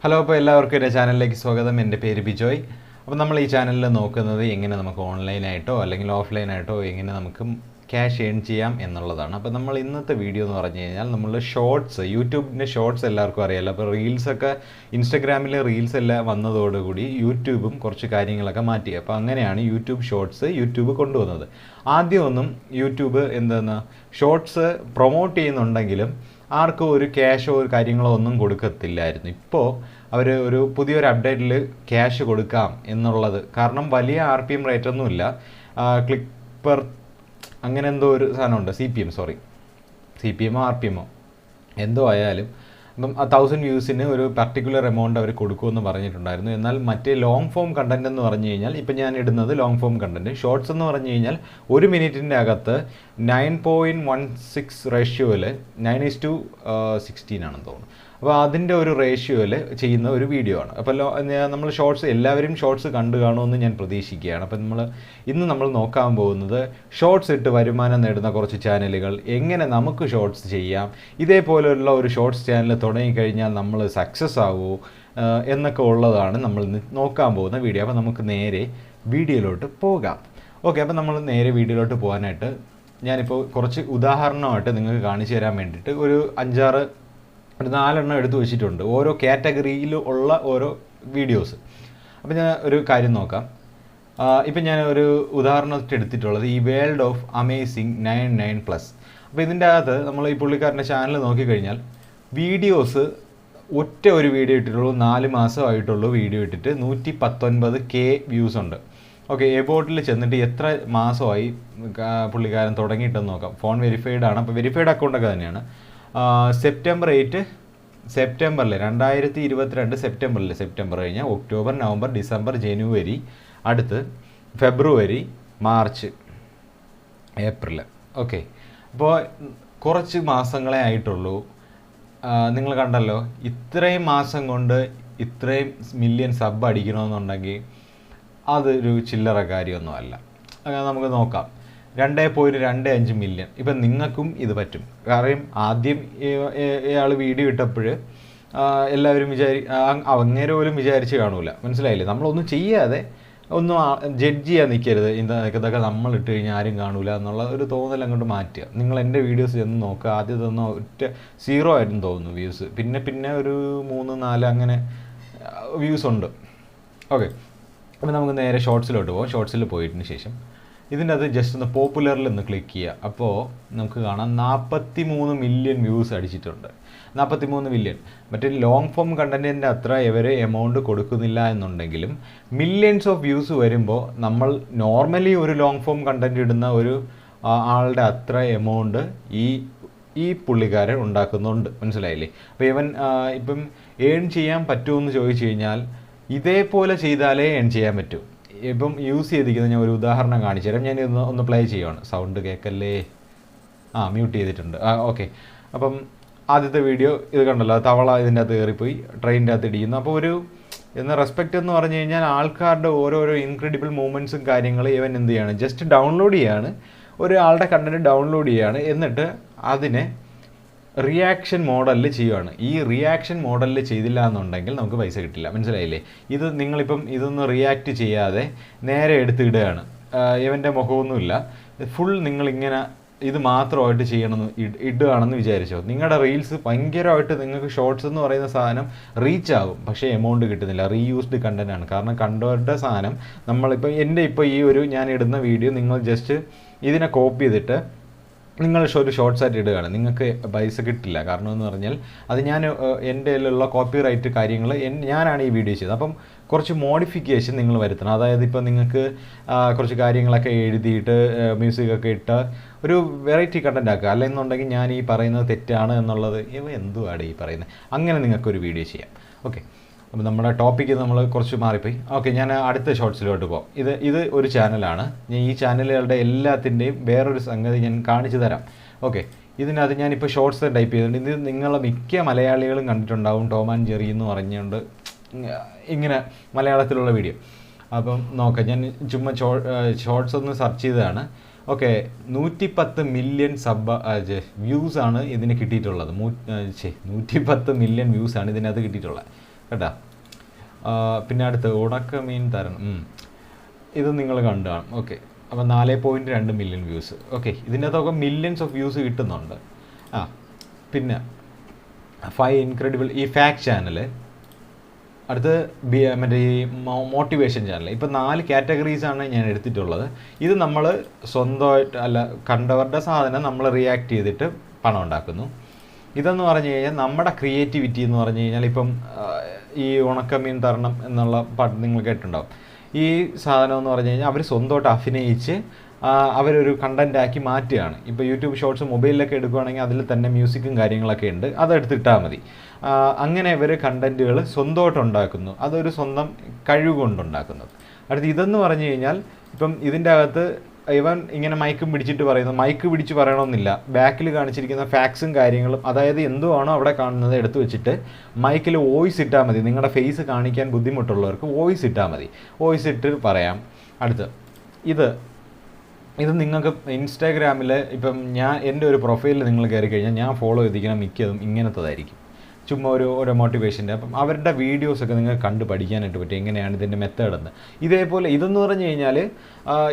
Hello, അപ്പോൾ എല്ലാവർക്കും എൻ്റെ ചാനലിലേക്ക് സ്വാഗതം. എൻ്റെ പേര് ബിജോയ്. അപ്പോൾ നമ്മൾ ഈ ചാനലിൽ നോക്കുന്നത് എങ്ങനെ നമുക്ക് ഓൺലൈനായിട്ടോ അല്ലെങ്കിൽ ഓഫ്ലൈനായിട്ടോ എങ്ങനെ നമുക്ക് ക്യാഷ് ഏൺ ചെയ്യാം എന്നുള്ളതാണ്. അപ്പോൾ നമ്മൾ ഇന്നത്തെ വീഡിയോ എന്ന് പറഞ്ഞു കഴിഞ്ഞാൽ നമ്മൾ ഷോർട്സ്, യൂട്യൂബിൻ്റെ ഷോർട്സ് എല്ലാവർക്കും അറിയാമല്ലോ. അപ്പോൾ റീൽസൊക്കെ ഇൻസ്റ്റഗ്രാമിൽ റീൽസ് എല്ലാം വന്നതോടുകൂടി യൂട്യൂബും കുറച്ച് കാര്യങ്ങളൊക്കെ മാറ്റി. അപ്പോൾ അങ്ങനെയാണ് യൂട്യൂബ് ഷോർട്സ് യൂട്യൂബ് കൊണ്ടുവന്നത്. ആദ്യമൊന്നും യൂട്യൂബ് ഷോർട്സ് പ്രൊമോട്ട് ചെയ്യുന്നുണ്ടെങ്കിലും ആർക്കും ഒരു ക്യാഷോ ഒരു കാര്യങ്ങളോ ഒന്നും കൊടുക്കത്തില്ലായിരുന്നു. ഇപ്പോൾ അവർ ഒരു പുതിയൊരു അപ്ഡേറ്റിൽ ക്യാഷ് കൊടുക്കാം എന്നുള്ളത്, കാരണം വലിയ RPM റേറ്റ് ഒന്നുമില്ല. ക്ലിക്ക് പെർ അങ്ങനെ എന്തോ ഒരു സാധനമുണ്ട്, CPM RPM എന്തോ ആയാലും. അപ്പം 1000 വ്യൂസിന് ഒരു പർട്ടിക്കുലർ എമൗണ്ട് അവർ കൊടുക്കുമെന്ന് പറഞ്ഞിട്ടുണ്ടായിരുന്നു. എന്നാൽ മറ്റേ ലോങ് ഫോം കണ്ടൻറ് എന്ന് പറഞ്ഞു കഴിഞ്ഞാൽ, ഇപ്പം ഞാൻ ഇടുന്നത് ലോങ് ഫോം കണ്ടൻറ്, ഷോർട്സ് എന്ന് പറഞ്ഞു കഴിഞ്ഞാൽ 1 മിനിറ്റിൻ്റെ അകത്ത് 9.16 റേഷ്യോയിൽ 9:16 ആണെന്ന് തോന്നുന്നു. അപ്പോൾ അതിൻ്റെ ഒരു റേഷ്യോയിൽ ചെയ്യുന്ന ഒരു വീഡിയോ ആണ്. അപ്പോൾ നമ്മൾ ഷോർട്സ് എല്ലാവരും ഷോർട്സ് കണ്ടു കാണുമെന്ന് ഞാൻ പ്രതീക്ഷിക്കുകയാണ്. അപ്പം ഇന്ന് നമ്മൾ നോക്കാൻ പോകുന്നത് ഷോർട്സ് ഇട്ട് വരുമാനം നേടുന്ന കുറച്ച് ചാനലുകൾ, എങ്ങനെ നമുക്ക് ഷോർട്സ് ചെയ്യാം, ഇതേപോലെയുള്ള ഒരു ഷോർട്സ് ചാനൽ തുടങ്ങിക്കഴിഞ്ഞാൽ നമ്മൾ സക്സസ് ആവുമോ എന്നൊക്കെ ഉള്ളതാണ് നമ്മൾ നോക്കാൻ പോകുന്ന വീഡിയോ. അപ്പോൾ നമുക്ക് നേരെ വീഡിയോയിലോട്ട് പോകാം. ഓക്കെ, അപ്പോൾ നമ്മൾ നേരെ വീഡിയോയിലോട്ട് പോകാനായിട്ട് ഞാനിപ്പോൾ കുറച്ച് ഉദാഹരണമായിട്ട് നിങ്ങൾക്ക് കാണിച്ചു തരാൻ വേണ്ടിയിട്ട് ഒരു 4 എടുത്ത് വെച്ചിട്ടുണ്ട്, ഓരോ കാറ്റഗറിയിൽ ഉള്ള ഓരോ വീഡിയോസ്. അപ്പോൾ ഞാൻ ഒരു കാര്യം നോക്കാം. ഇപ്പം ഞാൻ ഒരു ഉദാഹരണമായിട്ട് എടുത്തിട്ടുള്ളത് ഈ വേൾഡ് ഓഫ് അമേസിങ് 99+. അപ്പോൾ ഇതിൻ്റെ അകത്ത് നമ്മൾ ഈ പുള്ളിക്കാരൻ്റെ ചാനൽ നോക്കിക്കഴിഞ്ഞാൽ വീഡിയോസ് ഒറ്റ ഒരു വീഡിയോ ഇട്ടിട്ടുള്ളൂ, 4 മാസമായിട്ടുള്ളൂ വീഡിയോ ഇട്ടിട്ട് 119K വ്യൂസ് ഉണ്ട്. ഓക്കെ, എബോട്ടിൽ ചെന്നിട്ട് എത്ര മാസമായി പുള്ളിക്കാരൻ തുടങ്ങിയിട്ടെന്ന് നോക്കാം. ഫോൺ വെരിഫൈഡ് ആണ്, അപ്പോൾ വെരിഫൈഡ് അക്കൗണ്ടൊക്കെ തന്നെയാണ്. സെപ്റ്റംബറിൽ 2022 സെപ്റ്റംബർ കഴിഞ്ഞാൽ ഒക്ടോബർ, നവംബർ, ഡിസംബർ, ജനുവരി, അടുത്ത് ഫെബ്രുവരി, മാർച്ച്, ഏപ്രിൽ. ഓക്കെ, അപ്പോൾ കുറച്ച് മാസങ്ങളെ ആയിട്ടുള്ളൂ. നിങ്ങൾ കണ്ടല്ലോ, ഇത്രയും മാസം കൊണ്ട് ഇത്രയും മില്യൺ സബ് അടിക്കണമെന്നുണ്ടെങ്കിൽ അതൊരു ചില്ലറ കാര്യമൊന്നും അല്ല. അങ്ങനെ നമുക്ക് നോക്കാം. 2.25 മില്യൺ. ഇപ്പം നിങ്ങൾക്കും ഇത് പറ്റും. കാരണം ആദ്യം ഇയാൾ വീഡിയോ ഇട്ടപ്പോൾ എല്ലാവരും അങ്ങേരെ പോലും വിചാരിച്ച് കാണൂല. മനസ്സിലായില്ലേ? നമ്മളൊന്നും ചെയ്യാതെ ഒന്നും ജഡ്ജ് ചെയ്യാൻ നിൽക്കരുത്. ഇതൊക്കെ നമ്മൾ ഇട്ട് കഴിഞ്ഞാൽ ആരും കാണൂല എന്നുള്ള ഒരു തോന്നൽ അങ്ങോട്ട് മാറ്റുക. നിങ്ങൾ എൻ്റെ വീഡിയോസ് ചെന്ന് നോക്കുക. ആദ്യം തന്നെ ഒറ്റ 0 ആയിരുന്നു തോന്നുന്നു വ്യൂസ്, പിന്നെ ഒരു 3-4 അങ്ങനെ വ്യൂസ് ഉണ്ട്. ഓക്കെ, അപ്പോൾ നമുക്ക് നേരെ ഷോർട്സിലോട്ട് പോകാം. ഷോർട്സിൽ പോയതിന് ശേഷം ഇതിൻ്റെ അത് ജസ്റ്റ് ഒന്ന് പോപ്പുലറിൽ ഒന്ന് ക്ലിക്ക് ചെയ്യുക. അപ്പോൾ നമുക്ക് കാണാം 43 മില്യൺ വ്യൂസ് അടിച്ചിട്ടുണ്ട്. 43 മില്യൺ. മറ്റേ ലോങ് ഫോം കണ്ടൻറ്റിൻ്റെ അത്ര ഇവർ എമൗണ്ട് കൊടുക്കുന്നില്ല എന്നുണ്ടെങ്കിലും മില്യൺസ് ഓഫ് വ്യൂസ് വരുമ്പോൾ നമ്മൾ നോർമലി ഒരു ലോങ് ഫോം കണ്ടൻറ്റ് ഇടുന്ന ഒരു ആളുടെ അത്ര എമൗണ്ട് ഈ പുള്ളിക്കാരൻ ഉണ്ടാക്കുന്നുണ്ട്. മനസ്സിലായില്ലേ? അപ്പോൾ ഇപ്പം ഏൺ ചെയ്യാൻ പറ്റുമെന്ന് ചോദിച്ചു കഴിഞ്ഞാൽ ഇതേപോലെ ചെയ്താലേ ഏൺ ചെയ്യാൻ പറ്റൂ. ഇപ്പം യൂസ് ചെയ്തിരിക്കുന്നത് ഞാൻ ഒരു ഉദാഹരണം കാണിച്ചു തരാം. ഞാൻ ഒന്ന് പ്ലേ ചെയ്യുവാണ്. സൗണ്ട് കേൾക്കല്ലേ? മ്യൂട്ട് ചെയ്തിട്ടുണ്ട്. ഓക്കെ, അപ്പം ആദ്യത്തെ വീഡിയോ ഇത് കണ്ടല്ലോ, തവള ഇതിൻ്റെ അകത്ത് കയറിപ്പോയി ട്രെയിനിൻ്റെ അകത്ത് ഇടിക്കുന്നു. അപ്പോൾ റെസ്പെക്റ്റ് എന്ന് പറഞ്ഞു കഴിഞ്ഞാൽ ആൾക്കാരുടെ ഓരോരോ ഇൻക്രെഡിബിൾ മൂവ്മെൻറ്റ്സും കാര്യങ്ങളും ഇവൻ എന്ത് ചെയ്യാണ്, ജസ്റ്റ് ഡൗൺലോഡ് ചെയ്യാണ്, ഒരാളുടെ കണ്ടൻറ്റ് ഡൗൺലോഡ് ചെയ്യാണ്, എന്നിട്ട് അതിനെ റിയാക്ഷൻ മോഡലിൽ ചെയ്യുവാണ്. ഈ റിയാക്ഷൻ മോഡലിൽ ചെയ്തില്ല എന്നുണ്ടെങ്കിൽ നമുക്ക് പൈസ കിട്ടില്ല. മനസ്സിലായില്ലേ? നിങ്ങളിപ്പം ഇതൊന്ന് റിയാക്റ്റ് ചെയ്യാതെ നേരെ എടുത്തിടുകയാണ്. ഇവൻ്റെ മുഖമൊന്നുമില്ല, ഫുൾ നിങ്ങളിങ്ങനെ ഇത് മാത്രമായിട്ട് ചെയ്യണമെന്ന് ഇടുകയാണെന്ന് വിചാരിച്ചോ. നിങ്ങളുടെ റീൽസ് ഭയങ്കരമായിട്ട് നിങ്ങൾക്ക് ഷോർട്സ് എന്ന് പറയുന്ന സാധനം റീച്ച് ആകും, പക്ഷേ എമൗണ്ട് കിട്ടുന്നില്ല. റീയൂസ്ഡ് കണ്ടൻ്റ് ആണ്. കാരണം കണ്ടവരുടെ സാധനം നമ്മളിപ്പോൾ ഞാൻ ഇടുന്ന വീഡിയോ നിങ്ങൾ ജസ്റ്റ് ഇതിനെ കോപ്പി ചെയ്തിട്ട് നിങ്ങൾ ഒരു ഷോർട്സ് ആയിട്ട് ഇടുകയാണ്, നിങ്ങൾക്ക് പൈസ കിട്ടില്ല. കാരണം എന്ന് പറഞ്ഞാൽ അത് എൻ്റെ കയ്യിലുള്ള കോപ്പി റൈറ്റ് കാര്യങ്ങൾ ഞാനാണ് ഈ വീഡിയോ ചെയ്തത്. അപ്പം കുറച്ച് മോഡിഫിക്കേഷൻ നിങ്ങൾ വരുത്തണം. അതായത് ഇപ്പോൾ നിങ്ങൾക്ക് കുറച്ച് കാര്യങ്ങളൊക്കെ എഴുതിയിട്ട് മ്യൂസിക്കൊക്കെ ഇട്ട് ഒരു വെറൈറ്റി കണ്ടൻ്റ് ആക്കുക. അല്ലെന്നുണ്ടെങ്കിൽ ഞാൻ ഈ പറയുന്നത് തെറ്റാണ് എന്നുള്ളത് എന്തുവാണ് ഈ പറയുന്നത്, അങ്ങനെ നിങ്ങൾക്കൊരു വീഡിയോ ചെയ്യാം. ഓക്കെ, അപ്പോൾ നമ്മുടെ ടോപ്പിക്ക് നമ്മൾ കുറച്ച് മാറിപ്പോയി. ഓക്കെ, ഞാൻ അടുത്ത ഷോർട്സിലോട്ട് പോകാം. ഇത് ഒരു ചാനലാണ്. ഞാൻ ഈ ചാനലുകളുടെ എല്ലാത്തിൻ്റെയും വേറൊരു സംഗതി ഞാൻ കാണിച്ചു തരാം. ഓക്കെ, ഇതിനകത്ത് ഞാനിപ്പോൾ ഷോർട്സ് ടൈപ്പ് ചെയ്തിട്ടുണ്ട്. ഇത് നിങ്ങളെ മിക്ക മലയാളികളും കണ്ടിട്ടുണ്ടാവും. ടോം ആൻഡ് ജെറി എന്ന് പറഞ്ഞുകൊണ്ട് ഇങ്ങനെ മലയാളത്തിലുള്ള വീഡിയോ. അപ്പം നോക്കാം, ഞാൻ ചുമ്മാ ഷോർട്സ് ഒന്ന് സെർച്ച് ചെയ്തതാണ്. ഓക്കെ, 110 മില്യൺ വ്യൂസാണ് ഇതിന് കിട്ടിയിട്ടുള്ളത്. 110 മില്യൺ വ്യൂസാണ് ഇതിനകത്ത് കിട്ടിയിട്ടുള്ളത്. കേട്ടോ. പിന്നെ അടുത്ത് ഉണക്കമീൻ തരണം, ഇത് നിങ്ങൾ കണ്ടു കാണും. ഓക്കെ, അപ്പോൾ 4.2 മില്യൺ വ്യൂസ്. ഓക്കെ, ഇതിൻ്റെ അകത്തൊക്കെ മില്യൺസ് ഓഫ് വ്യൂസ് കിട്ടുന്നുണ്ട്. പിന്നെ 5 ഇൻക്രെഡിബിൾ ഈ ഫാക്ട് ചാനൽ, അടുത്ത് മറ്റേ ഈ മോട്ടിവേഷൻ ചാനൽ. ഇപ്പോൾ 4 കാറ്റഗറീസാണ് ഞാൻ എടുത്തിട്ടുള്ളത്. ഇത് നമ്മൾ സ്വന്തമായിട്ട് അല്ല, കണ്ടവരുടെ സാധനം നമ്മൾ റിയാക്ട് ചെയ്തിട്ട് പണം ഉണ്ടാക്കുന്നു. ഇതെന്ന് പറഞ്ഞു കഴിഞ്ഞാൽ നമ്മുടെ ക്രിയേറ്റിവിറ്റി എന്ന് പറഞ്ഞു കഴിഞ്ഞാൽ, ഇപ്പം ഈ ഉണക്കമീൻ തരണം എന്നുള്ള പാട്ട് നിങ്ങൾ കേട്ടിട്ടുണ്ടാവും. ഈ സാധനം എന്ന് പറഞ്ഞു കഴിഞ്ഞാൽ അവർ സ്വന്തമായിട്ട് അഭിനയിച്ച് അവരൊരു കണ്ടൻറ്റാക്കി മാറ്റുകയാണ്. ഇപ്പോൾ യൂട്യൂബ് ഷോർട്സ് മൊബൈലിലൊക്കെ എടുക്കുകയാണെങ്കിൽ അതിൽ തന്നെ മ്യൂസിക്കും കാര്യങ്ങളൊക്കെ ഉണ്ട്, അതെടുത്തിട്ടാൽ മതി. അങ്ങനെ ഇവർ കണ്ടൻറ്റുകൾ സ്വന്തമായിട്ട് ഉണ്ടാക്കുന്നു, അതൊരു സ്വന്തം കഴിവ് കൊണ്ടുണ്ടാക്കുന്നത്. അടുത്ത് ഇതെന്ന് പറഞ്ഞു കഴിഞ്ഞാൽ, ഇപ്പം ഇതിൻ്റെ അകത്ത് ഇവൻ ഇങ്ങനെ മൈക്കും പിടിച്ചിട്ട് പറയുന്നു, മൈക്ക് പിടിച്ച് പറയണമെന്നില്ല, ബാക്കിൽ കാണിച്ചിരിക്കുന്ന ഫാക്ട്സും കാര്യങ്ങളും, അതായത് എന്തുവാണോ അവിടെ കാണുന്നത് എടുത്തു വെച്ചിട്ട് മൈക്കിൽ വോയിസ് ഇട്ടാൽ മതി. നിങ്ങളുടെ ഫേസ് കാണിക്കാൻ ബുദ്ധിമുട്ടുള്ളവർക്ക് വോയിസ് ഇട്ടാൽ മതി, വോയിസ് ഇട്ട് പറയാം. അടുത്ത് ഇത് നിങ്ങൾക്ക് ഇൻസ്റ്റാഗ്രാമിൽ ഇപ്പം എൻ്റെ ഒരു പ്രൊഫൈലിൽ നിങ്ങൾ കയറി കഴിഞ്ഞാൽ ഞാൻ ഫോളോ ചെയ്തിരിക്കുന്ന മിക്കതും ഇങ്ങനത്തതായിരിക്കും, ചുമ്മാ ഓരോ മോട്ടിവേഷൻ്റെ. അപ്പം അവരുടെ വീഡിയോസൊക്കെ നിങ്ങൾക്ക് കണ്ട് പഠിക്കാനായിട്ട് പറ്റും, എങ്ങനെയാണ് ഇതിൻ്റെ മെത്തേഡെന്ന്. ഇതേപോലെ ഇതെന്ന് പറഞ്ഞു കഴിഞ്ഞാൽ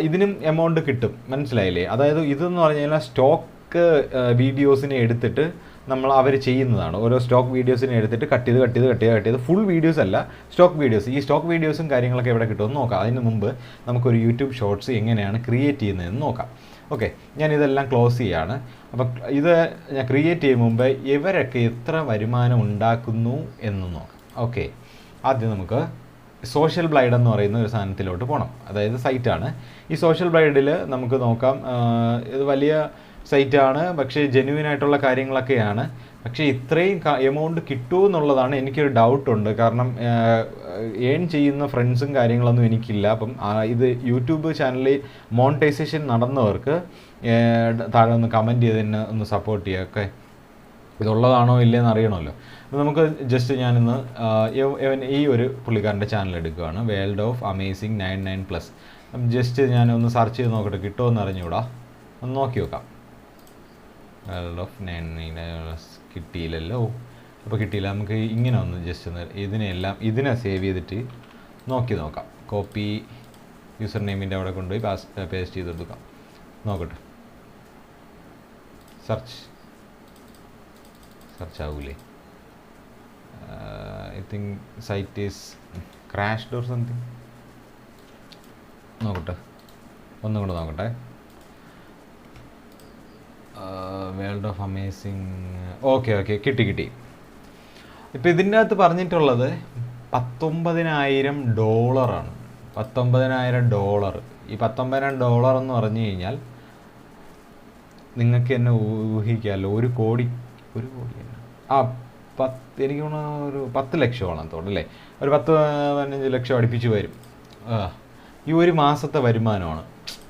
ഇതിനും എമൗണ്ട് കിട്ടും, മനസ്സിലായില്ലേ? അതായത് ഇതെന്ന് പറഞ്ഞു കഴിഞ്ഞാൽ സ്റ്റോക്ക് വീഡിയോസിനെ എടുത്തിട്ട് അവർ ചെയ്യുന്നതാണ്. ഓരോ സ്റ്റോക്ക് വീഡിയോസിനെ എടുത്തിട്ട് കട്ട് ചെയ്ത് ഫുൾ വീഡിയോസ് അല്ല, സ്റ്റോക്ക് വീഡിയോസ്. ഈ സ്റ്റോക്ക് വീഡിയോസും കാര്യങ്ങളൊക്കെ എവിടെ കിട്ടുമെന്ന് നോക്കാം. അതിന് മുമ്പ് നമുക്കൊരു യൂട്യൂബ് ഷോർട്സ് എങ്ങനെയാണ് ക്രിയേറ്റ് ചെയ്യുന്നതെന്ന് നോക്കാം. ഓക്കെ, ഞാനിതെല്ലാം ക്ലോസ് ചെയ്യാണ്. അപ്പം ഇത് ഞാൻ ക്രിയേറ്റ് ചെയ്യും മുമ്പ് ഇവരൊക്കെ എത്ര വരുമാനം ഉണ്ടാക്കുന്നു എന്ന് നോക്കാം. ഓക്കെ, ആദ്യം നമുക്ക് സോഷ്യൽ ബ്ലൈഡ് എന്ന് പറയുന്ന ഒരു സാധനത്തിലോട്ട് പോകണം, അതായത് സൈറ്റാണ്. ഈ സോഷ്യൽ ബ്ലൈഡിൽ നമുക്ക് നോക്കാം, ഇത് വലിയ സൈറ്റാണ്, പക്ഷേ ജെന്യുവൻ ആയിട്ടുള്ള കാര്യങ്ങളൊക്കെയാണ്. പക്ഷേ ഇത്രയും എമൗണ്ട് കിട്ടുമോ എന്നുള്ളതാണ് എനിക്കൊരു ഡൗട്ടുണ്ട്. കാരണം ഏൺ ചെയ്യുന്ന ഫ്രണ്ട്സും കാര്യങ്ങളൊന്നും എനിക്കില്ല. അപ്പം ഇത് യൂട്യൂബ് ചാനലിൽ മോണിറ്റൈസേഷൻ നടന്നവർക്ക് താഴെ ഒന്ന് കമൻറ്റ് ചെയ്തതിന് ഒന്ന് സപ്പോർട്ട് ചെയ്യുക. ഓക്കെ, ഇതുള്ളതാണോ ഇല്ലയെന്ന് അറിയണമല്ലോ. അപ്പോൾ നമുക്ക് ജസ്റ്റ് ഞാനിന്ന് ഈ ഒരു പുള്ളിക്കാരൻ്റെ ചാനൽ എടുക്കുകയാണ്, വേൾഡ് ഓഫ് അമേസിങ് 99+. ജസ്റ്റ് ഞാനൊന്ന് സെർച്ച് ചെയ്ത് നോക്കട്ടെ, കിട്ടുമോ എന്ന് അറിഞ്ഞുകൂടാ, ഒന്ന് നോക്കി നോക്കാം. വേൾഡ് ഓഫ് 99+ കിട്ടിയില്ലല്ലോ. അപ്പോൾ കിട്ടിയില്ല, നമുക്ക് ഇങ്ങനെ ഒന്ന് ജസ്റ്റ് ഒന്ന് ഇതിനെ സേവ് ചെയ്തിട്ട് നോക്കി നോക്കാം. കോപ്പി യൂസർ നെയിമിൻ്റെ അവിടെ കൊണ്ടുപോയി പേസ്റ്റ് ചെയ്ത് കൊടുക്കാം, നോക്കട്ടെ. സെർച്ച് ആവൂലേ? I think site is crashed or something. നോക്കട്ടെ, ഒന്നും കൂടെ നോക്കട്ടെ. World of amazing. ഓക്കെ, കിട്ടി. ഇപ്പോൾ ഇതിൻ്റെ അകത്ത് പറഞ്ഞിട്ടുള്ളത് $19,000. $19,000. ഈ $19,000 എന്ന് പറഞ്ഞു കഴിഞ്ഞാൽ നിങ്ങൾക്ക് എന്നെ ഊഹിക്കാമല്ലോ, 1 കോടി എനിക്ക് ഒരു 10 ലക്ഷമാണെന്ന് തോന്നുന്നു അല്ലേ, ഒരു 10-15 ലക്ഷം അടുപ്പിച്ച് വരും. ഈ ഒരു മാസത്തെ വരുമാനമാണ്,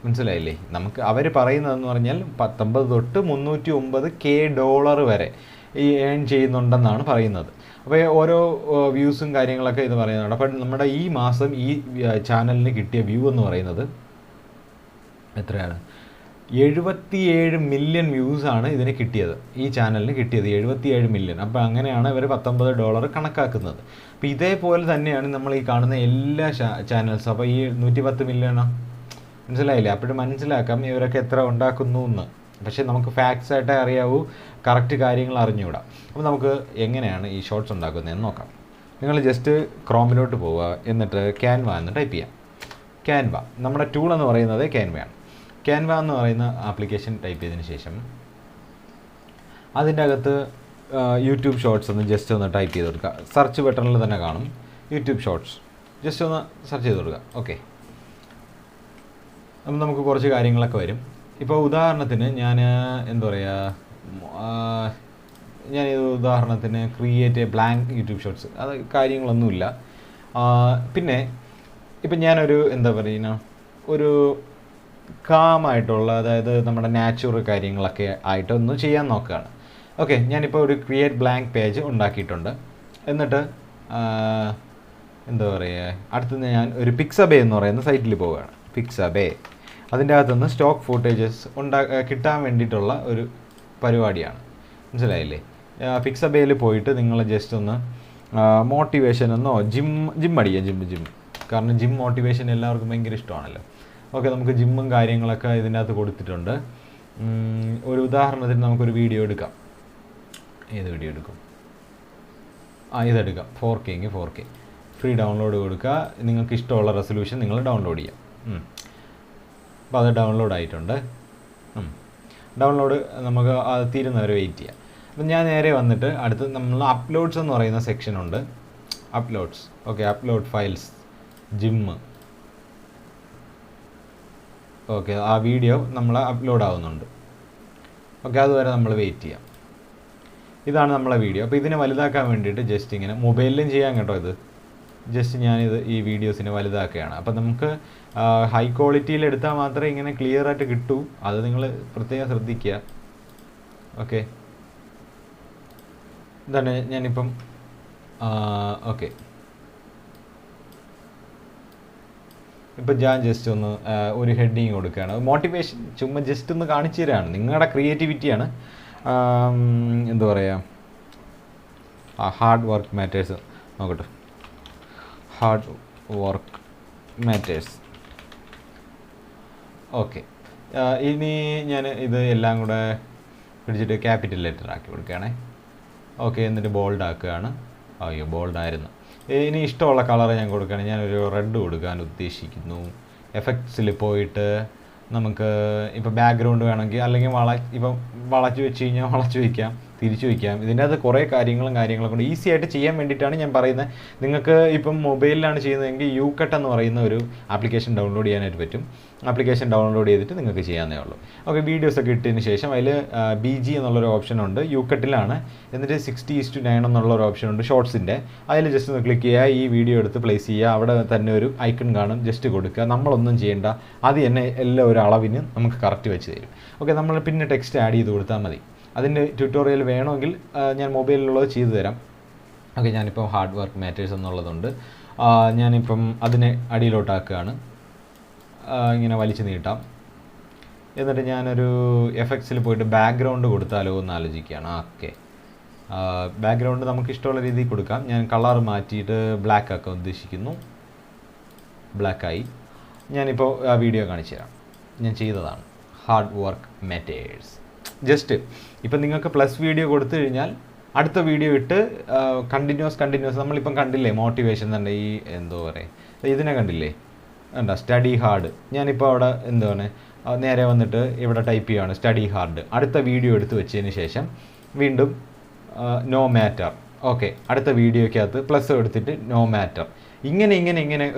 മനസ്സിലായില്ലേ? നമുക്ക് അവർ പറയുന്നതെന്ന് പറഞ്ഞാൽ 19 തൊട്ട് $309K വരെ ഈ ഏൺ ചെയ്യുന്നുണ്ടെന്നാണ് പറയുന്നത്. അപ്പോൾ ഓരോ വ്യൂസും കാര്യങ്ങളൊക്കെ ഇത് പറയുന്നുണ്ട്. അപ്പം നമ്മുടെ ഈ മാസം ഈ ചാനലിന് കിട്ടിയ വ്യൂ എന്ന് പറയുന്നത് എത്രയാണ്? 77 മില്യൺ വ്യൂസാണ് ഇതിന് കിട്ടിയത്, ഈ ചാനലിന് കിട്ടിയത് 77 മില്യൺ. അപ്പോൾ അങ്ങനെയാണ് ഇവർ $19 കണക്കാക്കുന്നത്. അപ്പോൾ ഇതേപോലെ തന്നെയാണ് നമ്മൾ ഈ കാണുന്ന എല്ലാ ചാനൽസും. അപ്പോൾ ഈ 110 മില്യണോ, മനസ്സിലായില്ലേ? അപ്പോഴും മനസ്സിലാക്കാം ഇവരൊക്കെ എത്ര ഉണ്ടാക്കുന്നു എന്ന്. പക്ഷേ നമുക്ക് ഫാക്ട്സ് ആയിട്ടേ അറിയാവൂ, കറക്റ്റ് കാര്യങ്ങൾ അറിഞ്ഞുകൂടാ. അപ്പോൾ നമുക്ക് എങ്ങനെയാണ് ഈ ഷോർട്സ് ഉണ്ടാക്കുന്നതെന്ന് നോക്കാം. നിങ്ങൾ ജസ്റ്റ് ക്രോമിലോട്ട് പോവുക, എന്നിട്ട് ക്യാൻവ എന്ന് ടൈപ്പ് ചെയ്യാം. ക്യാൻവ നമ്മുടെ ടൂൾ എന്ന് പറയുന്നത് ക്യാൻവയാണ്. ക്യാൻവ എന്ന് പറയുന്ന ആപ്ലിക്കേഷൻ ടൈപ്പ് ചെയ്തതിന് ശേഷം അതിൻ്റെ അകത്ത് യൂട്യൂബ് ഷോർട്സ് ഒന്ന് ജസ്റ്റ് ഒന്ന് ടൈപ്പ് ചെയ്ത് കൊടുക്കുക. സെർച്ച് ബട്ടണിൽ തന്നെ കാണും യൂട്യൂബ് ഷോർട്സ്, ജസ്റ്റ് ഒന്ന് സെർച്ച് ചെയ്ത് കൊടുക്കുക. ഓക്കെ, അപ്പം നമുക്ക് കുറച്ച് കാര്യങ്ങളൊക്കെ വരും. ഇപ്പോൾ ഉദാഹരണത്തിന് ഞാൻ ഉദാഹരണത്തിന് create A blank YouTube shorts, അത് കാര്യങ്ങളൊന്നുമില്ല. പിന്നെ ഇപ്പം ഞാനൊരു ഒരു കാമായിട്ടുള്ള, അതായത് നമ്മുടെ നാച്ചുറൽ കാര്യങ്ങളൊക്കെ ആയിട്ടൊന്ന് ചെയ്യാൻ നോക്കുകയാണ്. ഓക്കെ, ഞാനിപ്പോൾ ഒരു ക്രിയേറ്റ് ബ്ലാങ്ക് പേജ് ഉണ്ടാക്കിയിട്ടുണ്ട്. എന്നിട്ട് അടുത്തുനിന്ന് ഞാൻ ഒരു പിക്സബേ എന്ന് പറയുന്ന സൈറ്റിൽ പോവുകയാണ്. പിക്സബേ അതിൻ്റെ അകത്തുനിന്ന് സ്റ്റോക്ക് ഫൂട്ടേജസ് കിട്ടാൻ വേണ്ടിയിട്ടുള്ള ഒരു പരിപാടിയാണ്, മനസ്സിലായില്ലേ? പിക്സബേയിൽ പോയിട്ട് നിങ്ങൾ ജസ്റ്റ് ഒന്ന് മോട്ടിവേഷൻ എന്നോ ജിം അടിക്കാം. ജിം കാരണം ജിം മോട്ടിവേഷൻ എല്ലാവർക്കും ഭയങ്കര ഇഷ്ടമാണല്ലോ. ഓക്കെ, നമുക്ക് ജിമ്മും കാര്യങ്ങളൊക്കെ ഇതിൻ്റെ അകത്ത് കൊടുത്തിട്ടുണ്ട്. ഒരു ഉദാഹരണത്തിന് നമുക്കൊരു വീഡിയോ എടുക്കാം. ഏത് വീഡിയോ എടുക്കും? ഇതെടുക്കാം. 4K എങ്കിൽ 4K ഫ്രീ ഡൗൺലോഡ് കൊടുക്കുക. നിങ്ങൾക്ക് ഇഷ്ടമുള്ള റെസൊല്യൂഷൻ നിങ്ങൾ ഡൗൺലോഡ് ചെയ്യാം. അപ്പോൾ അത് ഡൗൺലോഡ് ആയിട്ടുണ്ട്. ഡൗൺലോഡ് നമുക്ക് അത് തീരുന്നവരെ വെയിറ്റ് ചെയ്യാം. അപ്പം ഞാൻ നേരെ വന്നിട്ട് അടുത്ത് നമ്മൾ അപ്ലോഡ്സ് എന്ന് പറയുന്ന സെക്ഷനുണ്ട്. അപ്ലോഡ്സ്. ഓക്കെ, അപ്ലോഡ് ഫയൽസ് ജിമ്മ്. ഓക്കെ, ആ വീഡിയോ നമ്മൾ അപ്ലോഡ് ആവുന്നുണ്ട്. ഓക്കെ, അതുവരെ നമ്മൾ വെയിറ്റ് ചെയ്യാം. ഇതാണ് നമ്മളെ വീഡിയോ. അപ്പോൾ ഇതിനെ വലുതാക്കാൻ വേണ്ടിയിട്ട് ജസ്റ്റ് ഇങ്ങനെ മൊബൈലിലും ചെയ്യാം കേട്ടോ. ഇത് ജസ്റ്റ് ഞാനിത് ഈ വീഡിയോസിനെ വലുതാക്കുകയാണ്. അപ്പോൾ നമുക്ക് ഹൈ ക്വാളിറ്റിയിൽ എടുത്താൽ മാത്രമേ ഇങ്ങനെ ക്ലിയർ ആയിട്ട് കിട്ടൂ. അത് നിങ്ങൾ പ്രത്യേകം ശ്രദ്ധിക്കുക. ഓക്കെ, ഇതാണ് ഞാനിപ്പം ഓക്കെ, ഇപ്പം ഞാൻ ജസ്റ്റ് ഒന്ന് ഒരു ഹെഡിങ് കൊടുക്കുകയാണ്. മോട്ടിവേഷൻ ചുമ്മാ ജസ്റ്റ് ഒന്ന് കാണിച്ചു തരാണ്. നിങ്ങളുടെ ക്രിയേറ്റിവിറ്റിയാണ്. എന്താ പറയുക, ഹാർഡ് വർക്ക് മാറ്റേഴ്സ് നോക്കട്ടെ. Hard work matters. ഓക്കെ, ഇനി ഞാൻ ഇത് എല്ലാം കൂടെ പിടിച്ചിട്ട് ക്യാപിറ്റൽ ലെറ്റർ ആക്കി കൊടുക്കുകയാണേ. ഓക്കെ, എന്നിട്ട് ബോൾഡ് ആക്കുകയാണ്. അയ്യോ, ബോൾഡായിരുന്നു. ഇനി ഇഷ്ടമുള്ള കളർ ഞാൻ കൊടുക്കുകയാണ്. ഞാനൊരു റെഡ് കൊടുക്കാൻ ഉദ്ദേശിക്കുന്നു. എഫക്ട്സിൽ പോയിട്ട് നമുക്ക് ഇപ്പോൾ ബാക്ക്ഗ്രൗണ്ട് വേണമെങ്കിൽ, അല്ലെങ്കിൽ ഇപ്പം വളച്ച് വെച്ച് കഴിഞ്ഞാൽ വളച്ച് വയ്ക്കാം, തിരിച്ചു വയ്ക്കാം. ഇതിൻ്റെ അകത്ത് കുറേ കാര്യങ്ങളൊക്കെ ഉണ്ട്. ഈസി ആയിട്ട് ചെയ്യാൻ വേണ്ടിയിട്ടാണ് ഞാൻ പറയുന്നത്. നിങ്ങൾക്ക് ഇപ്പം മൊബൈലിലാണ് ചെയ്യുന്നതെങ്കിൽ യൂകട്ട് എന്ന് പറയുന്ന ഒരു ആപ്ലിക്കേഷൻ ഡൗൺലോഡ് ചെയ്യാനായിട്ട് പറ്റും. ആപ്ലിക്കേഷൻ ഡൗൺലോഡ് ചെയ്തിട്ട് നിങ്ങൾക്ക് ചെയ്യാവുന്നേ ഉള്ളൂ. ഓക്കെ, വീഡിയോസൊക്കെ ഇട്ടതിന് ശേഷം അതിൽ BG എന്നുള്ളൊരു ഓപ്ഷൻ ഉണ്ട്. യൂകട്ടിലാണ്. എന്നിട്ട് 60:9 എന്നുള്ളൊരു ഓപ്ഷൻ ഉണ്ട് ഷോർട്സിൻ്റെ. അതിൽ ജസ്റ്റ് ഒന്ന് ക്ലിക്ക് ചെയ്യുക, ഈ വീഡിയോ എടുത്ത് പ്ലേസ് ചെയ്യുക. അവിടെ തന്നെ ഒരു ഐക്കൺ കാണും, ജസ്റ്റ് കൊടുക്കുക. നമ്മളൊന്നും ചെയ്യേണ്ട, അത് തന്നെ എല്ലാം ഒരു അളവിന് നമുക്ക് കറക്റ്റ് വെച്ച് തരും. ഓക്കെ, നമ്മൾ പിന്നെ ടെക്സ്റ്റ് ആഡ് ചെയ്ത് കൊടുത്താൽ മതി. അതിൻ്റെ ട്യൂട്ടോറിയൽ വേണമെങ്കിൽ ഞാൻ മൊബൈലിലുള്ളത് ചെയ്തു തരാം. ഓക്കെ, ഞാനിപ്പോൾ ഹാർഡ് വർക്ക് മാറ്റേഴ്സ് എന്നുള്ളതുണ്ട്. ഞാനിപ്പം അതിനെ അടിയിലോട്ടാക്കുകയാണ്. ഇങ്ങനെ വലിച്ചു നീട്ടാം. എന്നിട്ട് ഞാനൊരു എഫക്ട്സിൽ പോയിട്ട് ബാക്ക്ഗ്രൗണ്ട് കൊടുത്താലോ എന്ന് ആലോചിക്കുകയാണ്. ഓക്കെ, ബാക്ക്ഗ്രൗണ്ട് നമുക്ക് ഇഷ്ടമുള്ള രീതിയിൽ കൊടുക്കാം. ഞാൻ കളർ മാറ്റിയിട്ട് ബ്ലാക്ക് ആക്കാൻ ഉദ്ദേശിക്കുന്നു. ബ്ലാക്കായി. ഞാനിപ്പോൾ ആ വീഡിയോ കാണിച്ചു തരാം. ഞാൻ ചെയ്തതാണ് ഹാർഡ് വർക്ക് മാറ്റേഴ്സ്. ജസ്റ്റ് ഇപ്പം നിങ്ങൾക്ക് പ്ലസ് വീഡിയോ കൊടുത്തു കഴിഞ്ഞാൽ അടുത്ത വീഡിയോ ഇട്ട് കണ്ടിന്യൂസ് നമ്മളിപ്പം കണ്ടില്ലേ മോട്ടിവേഷൻ തന്നെ. ഈ എന്തോ പറയുക, ഇതിനെ കണ്ടില്ലേ, എന്താ സ്റ്റഡി ഹാർഡ്. ഞാനിപ്പോൾ അവിടെ എന്താണ് നേരെ വന്നിട്ട് ഇവിടെ ടൈപ്പ് ചെയ്യുകയാണ് സ്റ്റഡി ഹാർഡ്. അടുത്ത വീഡിയോ എടുത്ത് വെച്ചതിന് ശേഷം വീണ്ടും നോ മാറ്റർ. ഓക്കെ, അടുത്ത വീഡിയോയ്ക്കകത്ത് പ്ലസ് എടുത്തിട്ട് നോ മാറ്റർ. ഇങ്ങനെ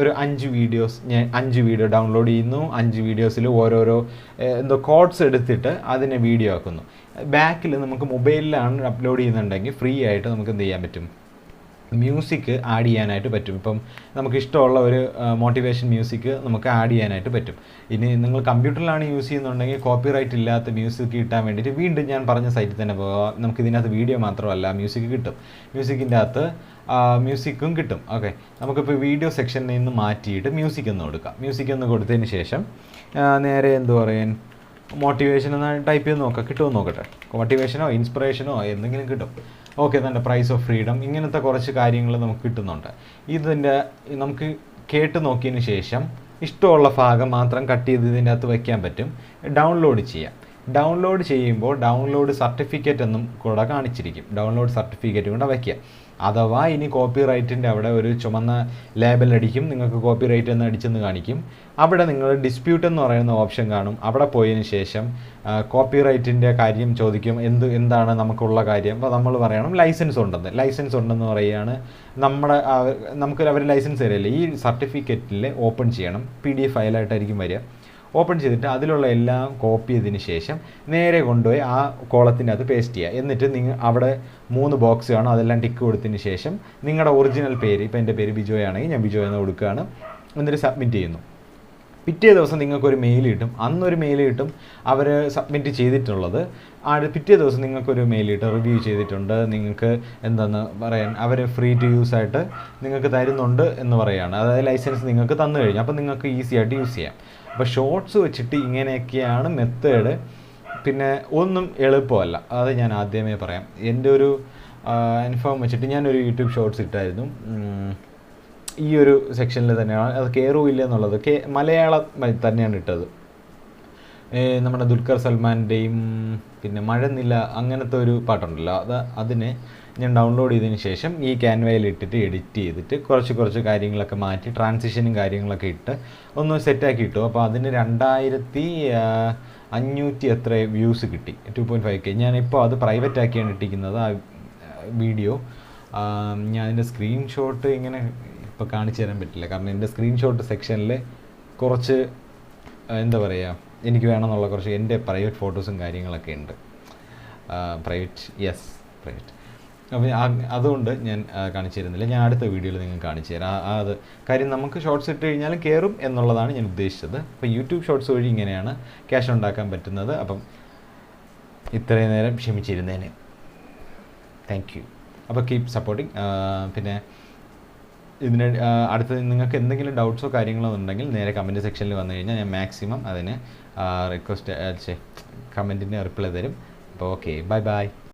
ഒരു 5 വീഡിയോസ് ഞാൻ 5 വീഡിയോ ഡൗൺലോഡ് ചെയ്യുന്നു. 5 വീഡിയോസിൽ ഓരോരോ എന്തോ കോഡ്സ് എടുത്തിട്ട് അതിനെ വീഡിയോ ആക്കുന്നു. ബാക്കിൽ നമുക്ക് മൊബൈലിലാണ് അപ്ലോഡ് ചെയ്യുന്നുണ്ടെങ്കിൽ ഫ്രീ ആയിട്ട് നമുക്ക് എന്ത് ചെയ്യാൻ പറ്റും, മ്യൂസിക് ആഡ് ചെയ്യാനായിട്ട് പറ്റും. ഇപ്പം നമുക്ക് ഇഷ്ടമുള്ള ഒരു മോട്ടിവേഷൻ മ്യൂസിക് നമുക്ക് ആഡ് ചെയ്യാനായിട്ട് പറ്റും. ഇനി നിങ്ങൾ കമ്പ്യൂട്ടറിലാണ് യൂസ് ചെയ്യുന്നുണ്ടെങ്കിൽ കോപ്പിറൈറ്റ് ഇല്ലാത്ത മ്യൂസിക് കിട്ടാൻ വേണ്ടിയിട്ട് വീണ്ടും ഞാൻ പറഞ്ഞ സൈറ്റിൽ തന്നെ പോകാം. നമുക്ക് ഇതിനകത്ത് വീഡിയോ മാത്രമല്ല മ്യൂസിക് കിട്ടും. മ്യൂസിക്കിൻ്റെ അകത്ത് മ്യൂസിക്കും കിട്ടും. ഓക്കെ, നമുക്കിപ്പോൾ വീഡിയോ സെക്ഷനിൽ നിന്ന് മാറ്റിയിട്ട് മ്യൂസിക് ഒന്ന് കൊടുക്കാം. മ്യൂസിക് ഒന്ന് കൊടുത്തതിന് ശേഷം നേരെ എന്ത് പറയാൻ, മോട്ടിവേഷൻ എന്ന് ടൈപ്പ് ചെയ്ത് നോക്കാം, കിട്ടുമെന്ന് നോക്കട്ടെ. മോട്ടിവേഷനോ ഇൻസ്പിറേഷനോ എന്തെങ്കിലും കിട്ടും. ഓക്കെ, തന്നെ പ്രൈസ് ഓഫ് ഫ്രീഡം, ഇങ്ങനത്തെ കുറച്ച് കാര്യങ്ങൾ നമുക്ക് കിട്ടുന്നുണ്ട്. ഇതിൻ്റെ നമുക്ക് കേട്ട് നോക്കിയതിന് ശേഷം ഇഷ്ടമുള്ള ഭാഗം മാത്രം കട്ട് ചെയ്ത് ഇതിൻ്റെ അകത്ത് വയ്ക്കാൻ പറ്റും. ഡൗൺലോഡ് ചെയ്യാം. ഡൗൺലോഡ് ചെയ്യുമ്പോൾ ഡൗൺലോഡ് സർട്ടിഫിക്കറ്റ് എന്നും കൂടെ കാണിച്ചിരിക്കും. ഡൗൺലോഡ് സർട്ടിഫിക്കറ്റ് കൂടെ വയ്ക്കുക. അഥവാ ഇനി കോപ്പിറൈറ്റിൻ്റെ അവിടെ ഒരു ചുമന്ന ലേബൽ അടിക്കും, നിങ്ങൾക്ക് കോപ്പിറൈറ്റ് എന്ന് അടിച്ചെന്ന് കാണിക്കും. അവിടെ നിങ്ങൾ ഡിസ്പ്യൂട്ട് എന്ന് പറയുന്ന ഓപ്ഷൻ കാണും. അവിടെ പോയതിന് ശേഷം കോപ്പിറൈറ്റിൻ്റെ കാര്യം ചോദിക്കും, എന്താണ് നമുക്കുള്ള കാര്യം. അപ്പോൾ നമ്മൾ പറയണം ലൈസൻസ് ഉണ്ടെന്ന് പറയുകയാണ്. നമുക്ക് അവർ ലൈസൻസ് തരില്ലേ. ഈ സർട്ടിഫിക്കറ്റിൽ ഓപ്പൺ ചെയ്യണം. PDF ഫയലായിട്ടായിരിക്കും വരിക. ഓപ്പൺ ചെയ്തിട്ട് അതിലുള്ള എല്ലാം കോപ്പി ചെയ്തതിന് ശേഷം നേരെ കൊണ്ടുപോയി ആ കോളത്തിൻ്റെ അത് പേസ്റ്റ് ചെയ്യുക. എന്നിട്ട് അവിടെ 3 ബോക്സ് കാണും, അതെല്ലാം ടിക്ക് കൊടുത്തതിന് ശേഷം നിങ്ങളുടെ ഒറിജിനൽ പേര്, ഇപ്പോൾ എൻ്റെ പേര് ബിജോയ് ആണെങ്കിൽ ഞാൻ ബിജോയ് എന്ന് കൊടുക്കുകയാണ്. എന്നിട്ട് സബ്മിറ്റ് ചെയ്യുന്നു. പിറ്റേ ദിവസം നിങ്ങൾക്കൊരു മെയിൽ കിട്ടും. അന്നൊരു മെയിൽ കിട്ടും അവർ സബ്മിറ്റ് ചെയ്തിട്ടുള്ളത്. പിറ്റേ ദിവസം നിങ്ങൾക്കൊരു മെയിൽ കിട്ടും, റിവ്യൂ ചെയ്തിട്ടുണ്ട്, നിങ്ങൾക്ക് എന്താണെന്ന് പറയാൻ അവർ ഫ്രീ ടു യൂസ് ആയിട്ട് നിങ്ങൾക്ക് തരുന്നുണ്ട് എന്ന് പറയുകയാണ്. അതായത് ലൈസൻസ് നിങ്ങൾക്ക് തന്നു കഴിഞ്ഞു. അപ്പോൾ നിങ്ങൾക്ക് ഈസി ആയിട്ട് യൂസ് ചെയ്യാം. അപ്പോൾ ഷോർട്സ് വെച്ചിട്ട് ഇങ്ങനെയൊക്കെയാണ് മെത്തേഡ്. പിന്നെ ഒന്നും എളുപ്പമല്ല, അത് ഞാൻ ആദ്യമേ പറയാം. എൻ്റെ ഒരു അനുഭവം വെച്ചിട്ട് ഞാനൊരു യൂട്യൂബ് ഷോർട്സ് ഇട്ടായിരുന്നു. ഈ ഒരു സെക്ഷനിൽ തന്നെയാണ് അത് കയറുമില്ല എന്നുള്ളത്. മലയാളം തന്നെയാണ് ഇട്ടത്. നമ്മുടെ ദുൽഖർ സൽമാൻ്റെയും പിന്നെ മഴനില അങ്ങനത്തെ ഒരു പാട്ടുണ്ടല്ലോ, അതിന് ഞാൻ ഡൗൺലോഡ് ചെയ്തതിന് ശേഷം ഈ ക്യാൻവയിൽ ഇട്ടിട്ട് എഡിറ്റ് ചെയ്തിട്ട് കുറച്ച് കാര്യങ്ങളൊക്കെ മാറ്റി ട്രാൻസിഷനും കാര്യങ്ങളൊക്കെ ഇട്ട് ഒന്ന് സെറ്റാക്കി ഇട്ടു. അപ്പോൾ അതിന് 2500 എത്ര വ്യൂസ് കിട്ടി, 2.5K. ഞാനിപ്പോൾ അത് പ്രൈവറ്റ് ആക്കിയാണ് ഇട്ടിരിക്കുന്നത് ആ വീഡിയോ. ഞാൻ അതിൻ്റെ സ്ക്രീൻഷോട്ട് ഇങ്ങനെ ഇപ്പോൾ കാണിച്ചു തരാൻ പറ്റില്ല, കാരണം എൻ്റെ സ്ക്രീൻഷോട്ട് സെക്ഷനിൽ കുറച്ച് എന്താ പറയുക, എനിക്ക് വേണമെന്നുള്ള കുറച്ച് എൻ്റെ പ്രൈവറ്റ് ഫോട്ടോസും കാര്യങ്ങളൊക്കെ ഉണ്ട്. പ്രൈവറ്റ്. അപ്പോൾ അതുകൊണ്ട് ഞാൻ കാണിച്ചു തരുന്നില്ല. ഞാൻ അടുത്ത വീഡിയോയിൽ നിങ്ങൾക്ക് കാണിച്ചു തരാം. അത് കാര്യം നമുക്ക് ഷോർട്സ് ഇട്ട് കഴിഞ്ഞാലും കയറും എന്നുള്ളതാണ് ഞാൻ ഉദ്ദേശിച്ചത്. അപ്പോൾ യൂട്യൂബ് ഷോർട്സ് വഴി ഇങ്ങനെയാണ് ക്യാഷ് ഉണ്ടാക്കാൻ പറ്റുന്നത്. അപ്പം ഇത്രയും നേരം ക്ഷമിച്ചിരുന്നേനെ, താങ്ക് യു. അപ്പോൾ കീപ് സപ്പോർട്ടിങ്. പിന്നെ ഇതിന് അടുത്ത് നിങ്ങൾക്ക് എന്തെങ്കിലും ഡൗട്ട്സോ കാര്യങ്ങളോ ഉണ്ടെങ്കിൽ നേരെ കമൻറ്റ് സെക്ഷനിൽ വന്നു കഴിഞ്ഞാൽ ഞാൻ മാക്സിമം അതിന് കമൻറ്റിന് റിപ്ലൈ തരും. അപ്പോൾ ഓക്കെ, ബൈ.